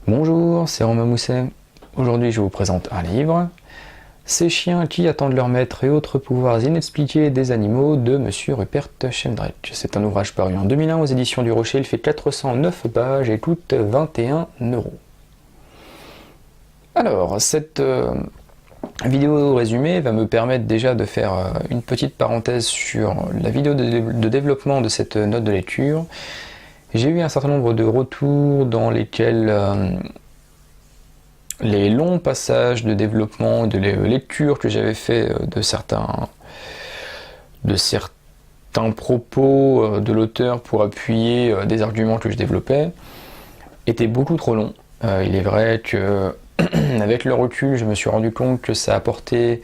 Bonjour, c'est Romain Mousset. Aujourd'hui, je vous présente un livre, Ces chiens qui attendent leur maître et autres pouvoirs inexpliqués des animaux de Monsieur Rupert Sheldrake. C'est un ouvrage paru en 2001 aux éditions du Rocher. Il fait 409 pages et coûte 21 €. Alors, cette vidéo résumée va me permettre déjà de faire une petite parenthèse sur la vidéo de développement de cette note de lecture. J'ai eu un certain nombre de retours dans lesquels les longs passages de développement, de lecture que j'avais fait de certains propos de l'auteur pour appuyer des arguments que je développais étaient beaucoup trop longs. Il est vrai que avec le recul, je me suis rendu compte que ça apportait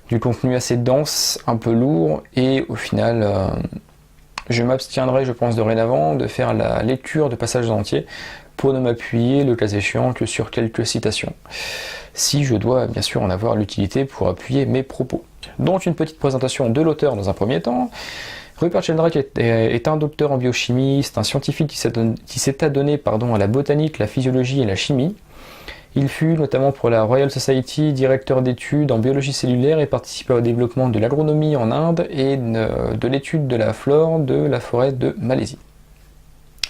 du contenu assez dense, un peu lourd, et au final, je m'abstiendrai, je pense, dorénavant de faire la lecture de passages entiers pour ne m'appuyer, le cas échéant, que sur quelques citations. Si je dois, bien sûr, en avoir l'utilité pour appuyer mes propos. Donc, une petite présentation de l'auteur dans un premier temps. Rupert Sheldrake est un docteur en biochimie, c'est un scientifique qui s'est adonné à la botanique, la physiologie et la chimie. Il fut, notamment pour la Royal Society, directeur d'études en biologie cellulaire et participa au développement de l'agronomie en Inde et de l'étude de la flore de la forêt de Malaisie.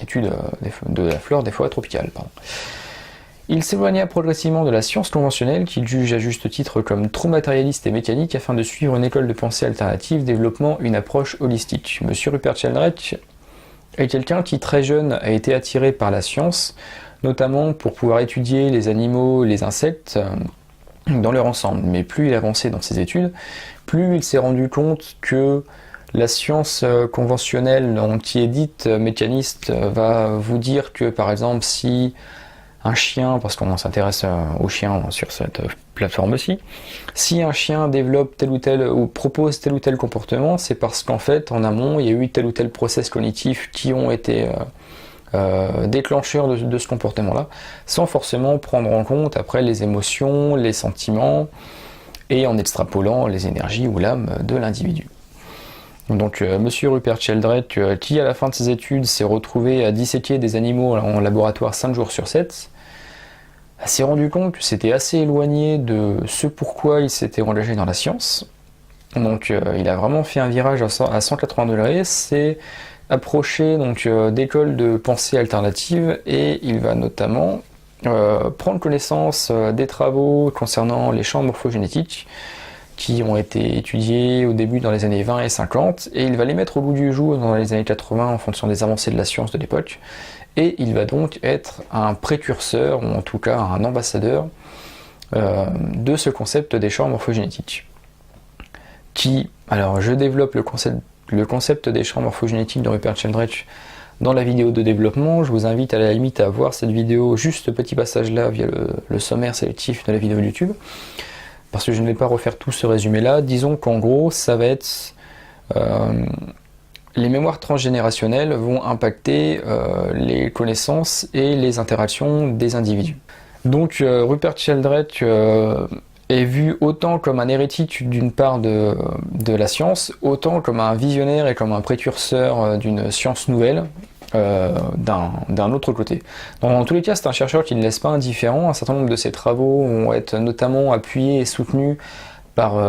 Étude de la flore des forêts tropicales, pardon. Il s'éloigna progressivement de la science conventionnelle, qu'il juge à juste titre comme trop matérialiste et mécanique, afin de suivre une école de pensée alternative développant une approche holistique. Monsieur Rupert Sheldrake est quelqu'un qui, très jeune, a été attiré par la science, notamment pour pouvoir étudier les animaux et les insectes dans leur ensemble. Mais plus il avançait dans ses études, plus il s'est rendu compte que la science conventionnelle, qui est dite mécaniste, va vous dire que, par exemple, si un chien, parce qu'on s'intéresse aux chiens sur cette plateforme aussi, si un chien développe tel ou tel, ou propose tel ou tel comportement, c'est parce qu'en fait, en amont, il y a eu tel ou tel process cognitif qui ont été déclencheurs de ce comportement-là, sans forcément prendre en compte après les émotions, les sentiments, et en extrapolant les énergies ou l'âme de l'individu. Donc Monsieur Rupert Sheldrake, qui à la fin de ses études s'est retrouvé à disséquer des animaux en laboratoire 5 jours sur 7, s'est rendu compte que c'était assez éloigné de ce pourquoi il s'était engagé dans la science. Donc il a vraiment fait un virage à 180 degrés, c'est approché d'écoles de pensée alternative, et il va notamment prendre connaissance des travaux concernant les champs morphogénétiques qui ont été étudiés au début dans les années 20 et 50, et il va les mettre au bout du jour dans les années 80 en fonction des avancées de la science de l'époque, et il va donc être un précurseur, ou en tout cas un ambassadeur de ce concept des champs morphogénétiques. Alors je développe le concept des champs morphogénétiques de Rupert Sheldrake dans la vidéo de développement. Je vous invite à la limite à voir cette vidéo, juste ce petit passage là via le sommaire sélectif de la vidéo YouTube, parce que je ne vais pas refaire tout ce résumé là. Disons qu'en gros ça va être les mémoires transgénérationnelles vont impacter les connaissances et les interactions des individus. Donc Rupert Sheldrake est vu autant comme un hérétique d'une part de la science, autant comme un visionnaire et comme un précurseur d'une science nouvelle d'un autre côté. Dans tous les cas, c'est un chercheur qui ne laisse pas indifférent. Un certain nombre de ses travaux vont être notamment appuyés et soutenus par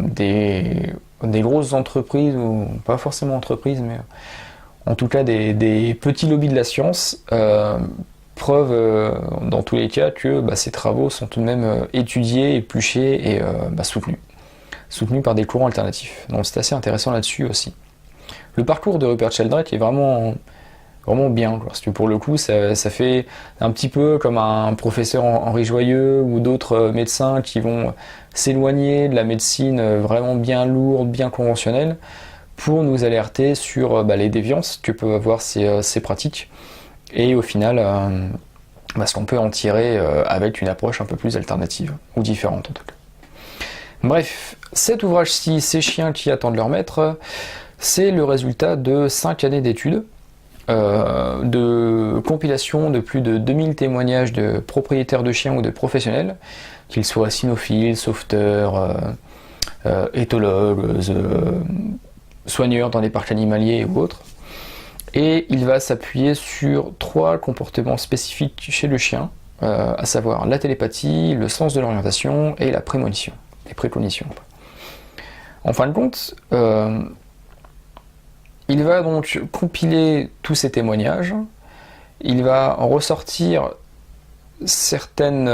des grosses entreprises, ou pas forcément entreprises, mais en tout cas des petits lobbies de la science. Preuve dans tous les cas que ces travaux sont tout de même étudiés, épluchés et soutenus par des courants alternatifs. Donc c'est assez intéressant là-dessus aussi. Le parcours de Rupert Sheldrake est vraiment bien, parce que pour le coup ça fait un petit peu comme un professeur Henri Joyeux ou d'autres médecins qui vont s'éloigner de la médecine vraiment bien lourde, bien conventionnelle, pour nous alerter sur les déviances que peuvent avoir ces pratiques, et au final ce qu'on peut en tirer avec une approche un peu plus alternative, ou différente en tout cas. Bref, cet ouvrage-ci, Ces chiens qui attendent leur maître, c'est le résultat de 5 années d'études, de compilation de plus de 2000 témoignages de propriétaires de chiens ou de professionnels, qu'ils soient cynophiles, sauveteurs, éthologues, soigneurs dans des parcs animaliers ou autres. Et il va s'appuyer sur 3 comportements spécifiques chez le chien, à savoir la télépathie, le sens de l'orientation et la prémonition, les précognitions. En fin de compte, il va donc compiler tous ces témoignages, il va en ressortir certaines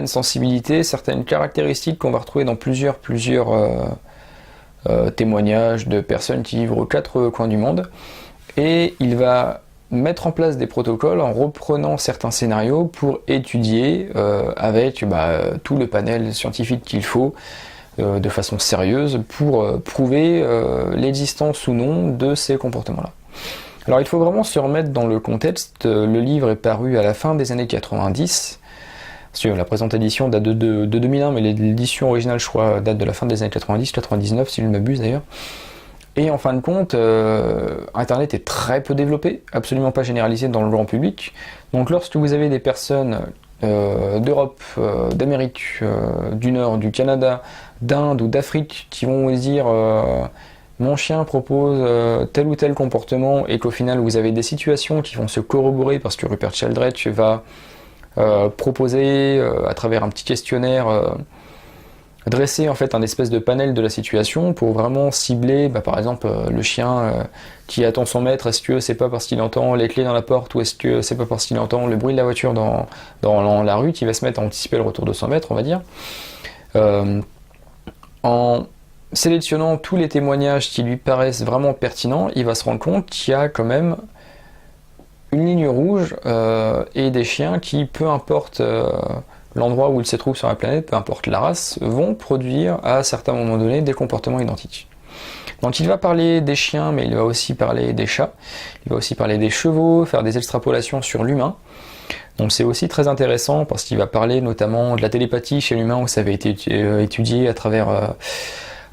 sensibilités, certaines caractéristiques qu'on va retrouver dans plusieurs témoignages de personnes qui vivent aux quatre coins du monde, et il va mettre en place des protocoles en reprenant certains scénarios pour étudier avec tout le panel scientifique qu'il faut de façon sérieuse pour prouver l'existence ou non de ces comportements-là. Alors il faut vraiment se remettre dans le contexte. Le livre est paru à la fin des années 90. La présente édition date de 2001, mais l'édition originale, je crois, date de la fin des années 90, 99, si je ne m'abuse d'ailleurs. Et en fin de compte, Internet est très peu développé, absolument pas généralisé dans le grand public. Donc lorsque vous avez des personnes d'Europe, d'Amérique du Nord, du Canada, d'Inde ou d'Afrique qui vont vous dire mon chien propose tel ou tel comportement, et qu'au final vous avez des situations qui vont se corroborer parce que Rupert Sheldrake va proposer à travers un petit questionnaire dresser en fait un espèce de panel de la situation pour vraiment cibler par exemple le chien qui attend son maître. Est-ce que c'est pas parce qu'il entend les clés dans la porte, ou est-ce que c'est pas parce qu'il entend le bruit de la voiture dans la rue qu'il va se mettre à anticiper le retour de son maître, on va dire. En sélectionnant tous les témoignages qui lui paraissent vraiment pertinents, il va se rendre compte qu'il y a quand même une ligne rouge et des chiens qui, peu importe l'endroit où ils se trouvent sur la planète, peu importe la race, vont produire à certains moments donnés des comportements identiques. Donc il va parler des chiens, mais il va aussi parler des chats, il va aussi parler des chevaux, faire des extrapolations sur l'humain. Donc c'est aussi très intéressant parce qu'il va parler notamment de la télépathie chez l'humain, où ça avait été étudié à travers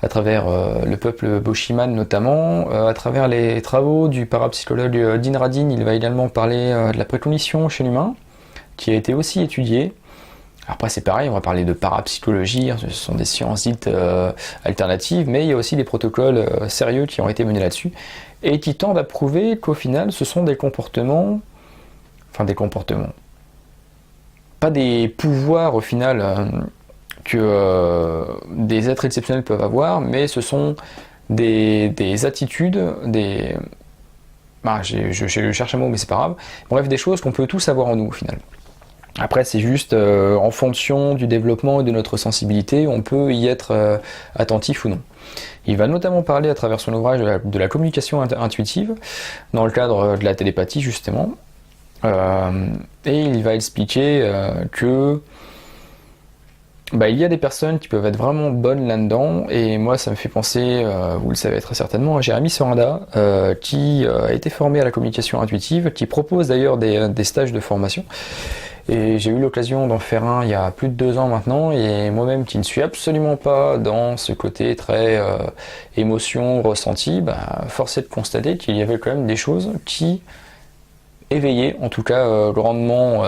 le peuple Boshiman notamment, à travers les travaux du parapsychologue Dean Radin. Il va également parler de la précognition chez l'humain, qui a été aussi étudiée. Après c'est pareil, on va parler de parapsychologie, ce sont des sciences dites alternatives, mais il y a aussi des protocoles sérieux qui ont été menés là-dessus, et qui tendent à prouver qu'au final ce sont des comportements, pas des pouvoirs au final que des êtres exceptionnels peuvent avoir, mais ce sont des attitudes, je cherche un mot mais c'est pas grave, bref, des choses qu'on peut tous avoir en nous au final. Après c'est juste en fonction du développement et de notre sensibilité, on peut y être attentif ou non. Il va notamment parler à travers son ouvrage de la communication intuitive, dans le cadre de la télépathie justement, et il va expliquer que il y a des personnes qui peuvent être vraiment bonnes là-dedans, et moi ça me fait penser, vous le savez très certainement, à Jérémy Soranda, qui a été formé à la communication intuitive, qui propose d'ailleurs des stages de formation, et j'ai eu l'occasion d'en faire un il y a plus de 2 ans maintenant, et moi-même qui ne suis absolument pas dans ce côté très émotion, ressenti, force est de constater qu'il y avait quand même des choses qui éveiller en tout cas grandement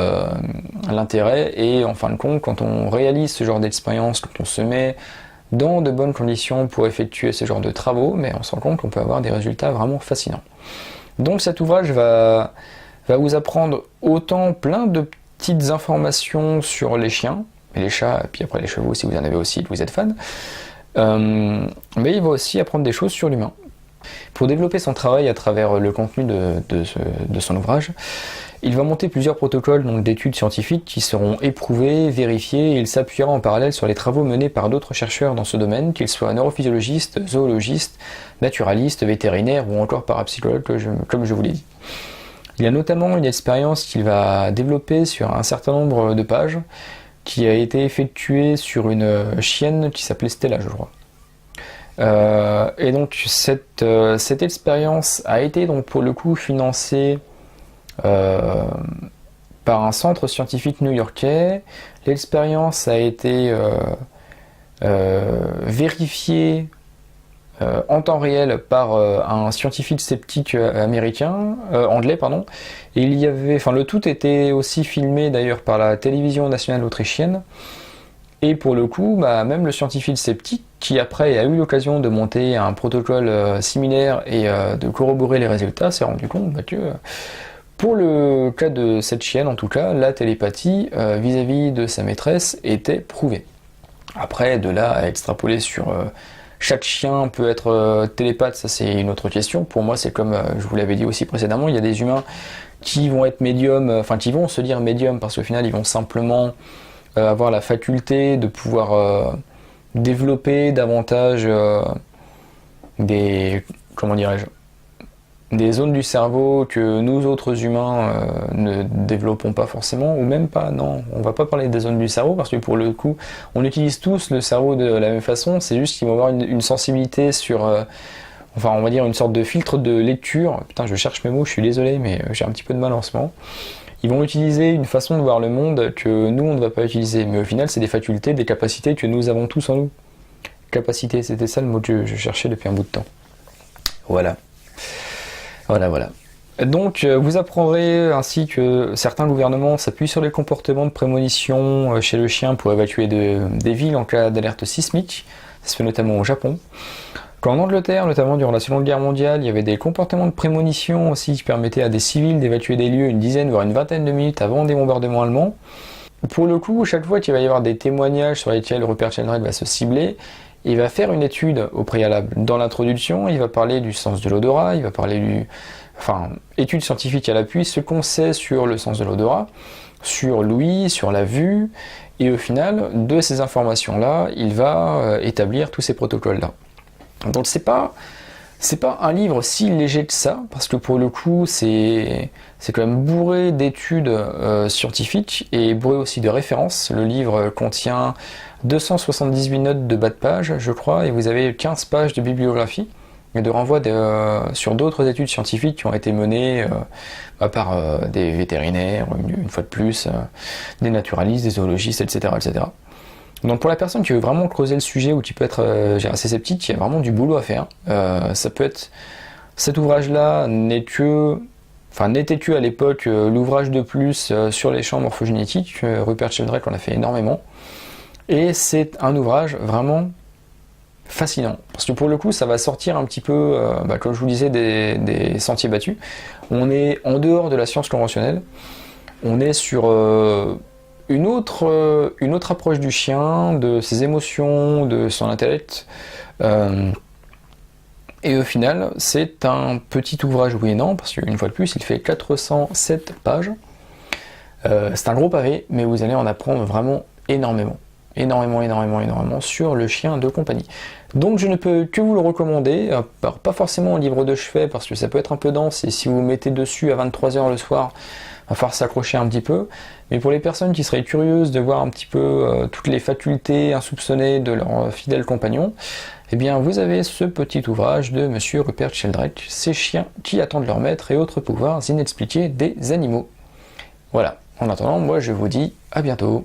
l'intérêt, et en fin de compte quand on réalise ce genre d'expérience, quand on se met dans de bonnes conditions pour effectuer ce genre de travaux, mais on se rend compte qu'on peut avoir des résultats vraiment fascinants. Donc cet ouvrage va vous apprendre autant plein de petites informations sur les chiens, et les chats, et puis après les chevaux si vous en avez aussi, que vous êtes fan, mais il va aussi apprendre des choses sur l'humain. Pour développer son travail à travers le contenu de son ouvrage, il va monter plusieurs protocoles d'études scientifiques qui seront éprouvés, vérifiés, et il s'appuiera en parallèle sur les travaux menés par d'autres chercheurs dans ce domaine, qu'ils soient neurophysiologistes, zoologistes, naturalistes, vétérinaires ou encore parapsychologues, comme je vous l'ai dit. Il y a notamment une expérience qu'il va développer sur un certain nombre de pages, qui a été effectuée sur une chienne qui s'appelait Stella, je crois. Et donc cette expérience a été donc pour le coup financée par un centre scientifique new-yorkais. L'expérience a été vérifiée en temps réel par un scientifique sceptique anglais, pardon. Et il y avait, le tout était aussi filmé d'ailleurs par la télévision nationale autrichienne. Et pour le coup, même le scientifique sceptique, qui après a eu l'occasion de monter un protocole similaire et de corroborer les résultats, s'est rendu compte que Pour le cas de cette chienne, en tout cas, la télépathie vis-à-vis de sa maîtresse était prouvée. Après, de là à extrapoler sur chaque chien peut être télépathe, ça c'est une autre question. Pour moi, c'est comme je vous l'avais dit aussi précédemment, il y a des humains qui vont être médiums, enfin qui vont se dire médiums parce qu'au final, ils vont simplement avoir la faculté de pouvoir développer davantage des, comment dirais-je, des zones du cerveau que nous autres humains ne développons pas forcément, ou même pas, non, on va pas parler des zones du cerveau, parce que pour le coup, on utilise tous le cerveau de la même façon, c'est juste qu'ils vont avoir une sensibilité sur, enfin on va dire une sorte de filtre de lecture, putain je cherche mes mots, je suis désolé, mais j'ai un petit peu de mal en ce moment. Ils vont utiliser une façon de voir le monde que nous on ne va pas utiliser, mais au final c'est des facultés, des capacités que nous avons tous en nous. Capacité, c'était ça le mot que je cherchais depuis un bout de temps. Voilà. Voilà. Donc vous apprendrez ainsi que certains gouvernements s'appuient sur les comportements de prémonition chez le chien pour évacuer des villes en cas d'alerte sismique. Ça se fait notamment au Japon. Qu'en Angleterre, notamment durant la Seconde Guerre mondiale, il y avait des comportements de prémonition aussi qui permettaient à des civils d'évacuer des lieux une dizaine voire une vingtaine de minutes avant des bombardements allemands. Pour le coup, chaque fois qu'il va y avoir des témoignages sur lesquels Rupert Sheldrake va se cibler, il va faire une étude au préalable. Dans l'introduction, il va parler du sens de l'odorat, il va parler études scientifiques à l'appui, ce qu'on sait sur le sens de l'odorat, sur l'ouïe, sur la vue, et au final, de ces informations-là, il va établir tous ces protocoles-là. Donc c'est pas un livre si léger que ça, parce que pour le coup, c'est quand même bourré d'études scientifiques et bourré aussi de références. Le livre contient 278 notes de bas de page, je crois, et vous avez 15 pages de bibliographie et de renvois sur d'autres études scientifiques qui ont été menées par des vétérinaires, une fois de plus, des naturalistes, des zoologistes, etc., etc. Donc pour la personne qui veut vraiment creuser le sujet ou qui peut être assez sceptique, il y a vraiment du boulot à faire. Ça peut être, cet ouvrage-là n'était que à l'époque l'ouvrage de plus sur les champs morphogénétiques. Rupert Sheldrake en a fait énormément. Et c'est un ouvrage vraiment fascinant. Parce que pour le coup, ça va sortir un petit peu, comme je vous disais, des sentiers battus. On est en dehors de la science conventionnelle. On est sur une autre approche du chien, de ses émotions, de son intellect. Et au final, c'est un petit ouvrage, oui et non, parce qu'une fois de plus, il fait 407 pages. C'est un gros pavé, mais vous allez en apprendre vraiment énormément sur le chien de compagnie. Donc je ne peux que vous le recommander, pas forcément un livre de chevet, parce que ça peut être un peu dense, et si vous mettez dessus à 23h le soir, il va falloir s'accrocher un petit peu, mais pour les personnes qui seraient curieuses de voir un petit peu toutes les facultés insoupçonnées de leur fidèle compagnon, eh bien vous avez ce petit ouvrage de Monsieur Rupert Sheldrake, Ces chiens qui attendent leur maître et autres pouvoirs inexpliqués des animaux. Voilà, en attendant, moi je vous dis à bientôt.